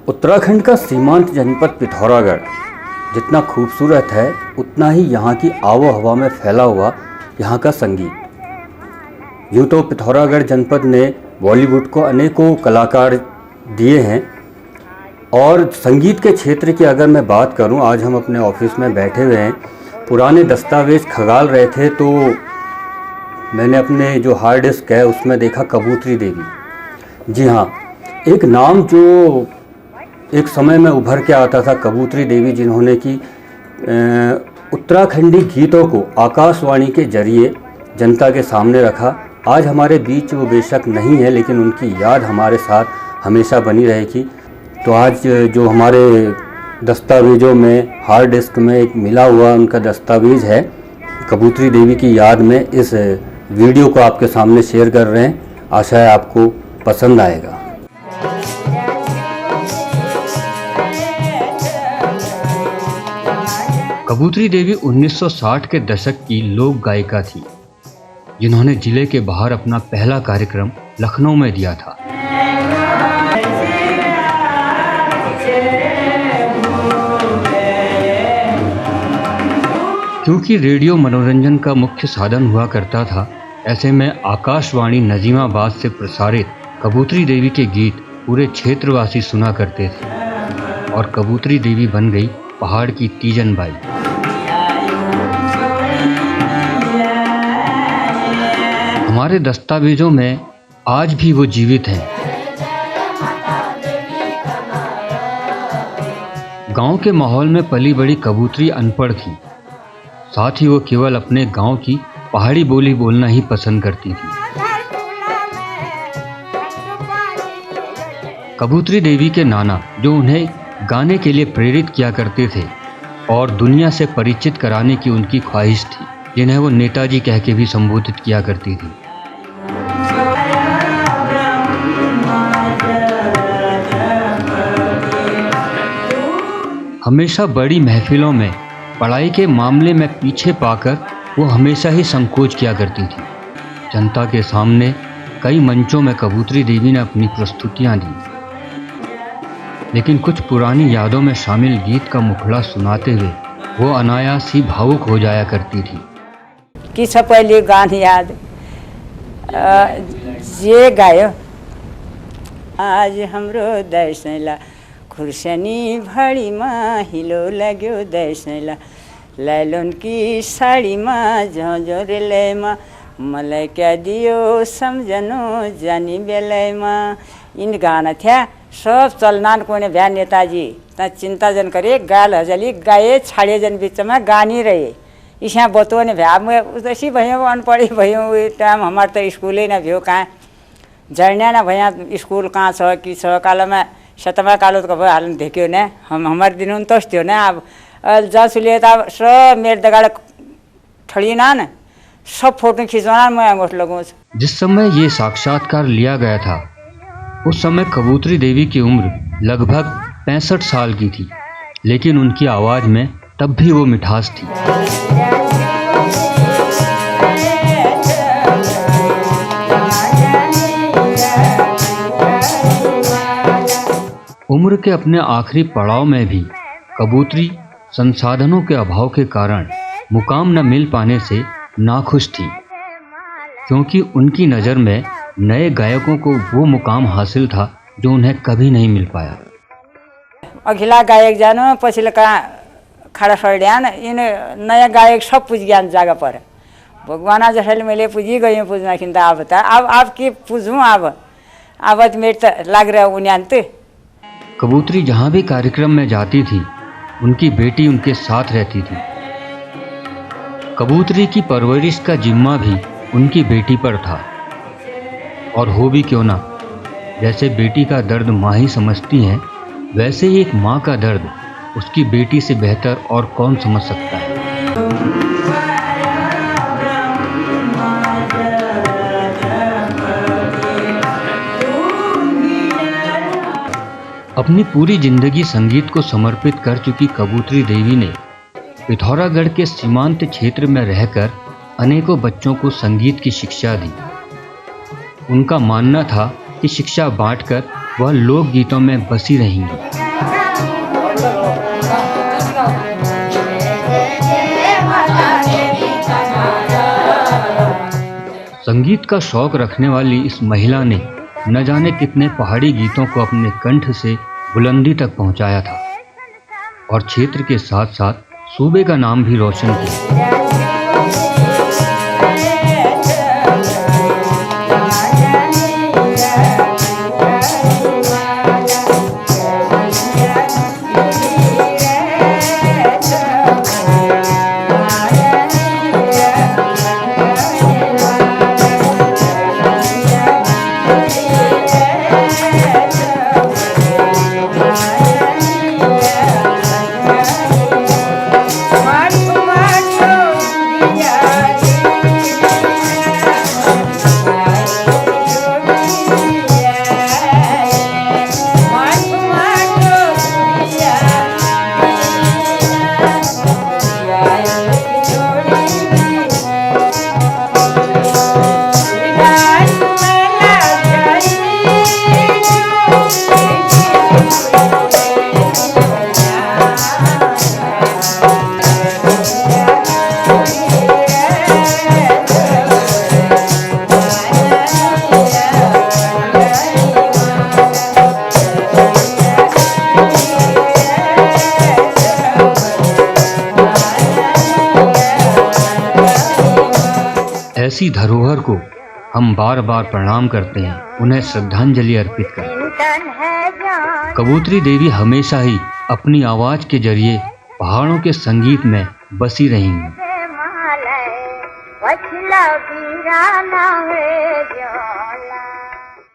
उत्तराखंड का सीमांत जनपद पिथौरागढ़ जितना खूबसूरत है उतना ही यहाँ की आबो हवा में फैला हुआ यहाँ का संगीत। यूँ तो पिथौरागढ़ जनपद ने बॉलीवुड को अनेकों कलाकार दिए हैं और संगीत के क्षेत्र की अगर मैं बात करूं, आज हम अपने ऑफिस में बैठे हुए हैं, पुराने दस्तावेज खंगाल रहे थे तो मैंने अपने जो हार्ड डिस्क है उसमें देखा कबूतरी देवी। जी हाँ, एक नाम जो एक समय में उभर के आता था, कबूतरी देवी, जिन्होंने कि उत्तराखंडी गीतों को आकाशवाणी के जरिए जनता के सामने रखा। आज हमारे बीच वो बेशक नहीं है, लेकिन उनकी याद हमारे साथ हमेशा बनी रहेगी। तो आज जो हमारे दस्तावेज़ों में हार्ड डिस्क में एक मिला हुआ उनका दस्तावेज़ है, कबूतरी देवी की याद में इस वीडियो को आपके सामने शेयर कर रहे हैं। आशा है आपको पसंद आएगा। कबूतरी देवी 1960 के दशक की लोक गायिका थी, जिन्होंने जिले के बाहर अपना पहला कार्यक्रम लखनऊ में दिया था। क्योंकि रेडियो मनोरंजन का मुख्य साधन हुआ करता था, ऐसे में आकाशवाणी नजीमाबाद से प्रसारित कबूतरी देवी के गीत पूरे क्षेत्रवासी सुना करते थे और कबूतरी देवी बन गई पहाड़ की तीजन बाई। हमारे दस्तावेजों में आज भी वो जीवित हैं। गांव के माहौल में पली बड़ी कबूतरी अनपढ़ थी, साथ ही वो केवल अपने गांव की पहाड़ी बोली बोलना ही पसंद करती थी। कबूतरी देवी के नाना, जो उन्हें गाने के लिए प्रेरित किया करते थे और दुनिया से परिचित कराने की उनकी ख्वाहिश थी, जिन्हें वो नेताजी कह के भी संबोधित किया करती थी। हमेशा बड़ी महफिलों में पढ़ाई के मामले में पीछे पाकर वो हमेशा ही संकोच किया करती थी। जनता के सामने कई मंचों में कबूतरी देवी ने अपनी प्रस्तुतियां दी, लेकिन कुछ पुरानी यादों में शामिल गीत का मुखड़ा सुनाते हुए वो अनायास ही भावुक हो जाया करती थी। किस पहले गान याद ये गायो, आज हमरो दर्शनला खुर्सनी भाड़ी माँ हिलो लाग्यो दर्शनला, लैलोन की साड़ी माँ झोंझोरे ले माँ, मलाई क्या दियो सम्झनो जानी बेलै माँ। इन गाना थिया सब चलनान कोने भ्या नेताजी ता चिंता जन करे, गाल हजली गाए छाड़े जन बीच में गानी रहे। इसा बतो ने भ्या मैं उसी भयो अनपढ़ी भयो, टाइम हमार तो स्कूल न भयो, कहाँ झरना न भैया स्कूल कहाँ छ कि छ काल में शतमा कालो तो हाल देखियो न हमारे दिन तो थियो न। अब जसले त सब मेरे दगाड़ ठड़ी ना न सब फोटो खिंचवाना मैं अंगूठ लगूँ। जिस समय ये साक्षात्कार लिया गया था उस समय कबूतरी देवी की उम्र लगभग 65 साल की थी, लेकिन उनकी आवाज़ में तब भी वो मिठास थी। उम्र के अपने आखिरी पड़ाव में भी कबूतरी संसाधनों के अभाव के कारण मुकाम न मिल पाने से नाखुश थी, क्योंकि उनकी नज़र में नए गायकों को वो मुकाम हासिल था जो उन्हें कभी नहीं मिल पाया। अखिला गायक जानो पछिल्लो कहाँ खड़ा सड्यान इन नयाँ गायक सब पुज गया जगह पर। भगवान जसले मैले पुजी गयूँ पुजना खिन त अब के पुजूँ, अब मेरे तो लग रहा उन्यांत। कबूतरी जहाँ भी कार्यक्रम में जाती थी उनकी बेटी उनके साथ रहती थी। कबूतरी की परवरिश का जिम्मा भी उनकी बेटी पर था, और हो भी क्यों ना, जैसे बेटी का दर्द माँ ही समझती हैं, वैसे ही एक माँ का दर्द उसकी बेटी से बेहतर और कौन समझ सकता है। अपनी पूरी जिंदगी संगीत को समर्पित कर चुकी कबूतरी देवी ने पिथौरागढ़ के सीमांत क्षेत्र में रहकर अनेकों बच्चों को संगीत की शिक्षा दी। उनका मानना था कि शिक्षा बांटकर वह लोकगीतों में बसी रहेंगी। संगीत का शौक रखने वाली इस महिला ने न जाने कितने पहाड़ी गीतों को अपने कंठ से बुलंदी तक पहुंचाया था और क्षेत्र के साथ साथ सूबे का नाम भी रोशन किया। ऐसी धरोहर को हम बार बार प्रणाम करते हैं, उन्हें श्रद्धांजलि अर्पित करते हैं। कबूतरी देवी हमेशा ही अपनी आवाज के जरिए पहाड़ों के संगीत में बसी रहेंगी।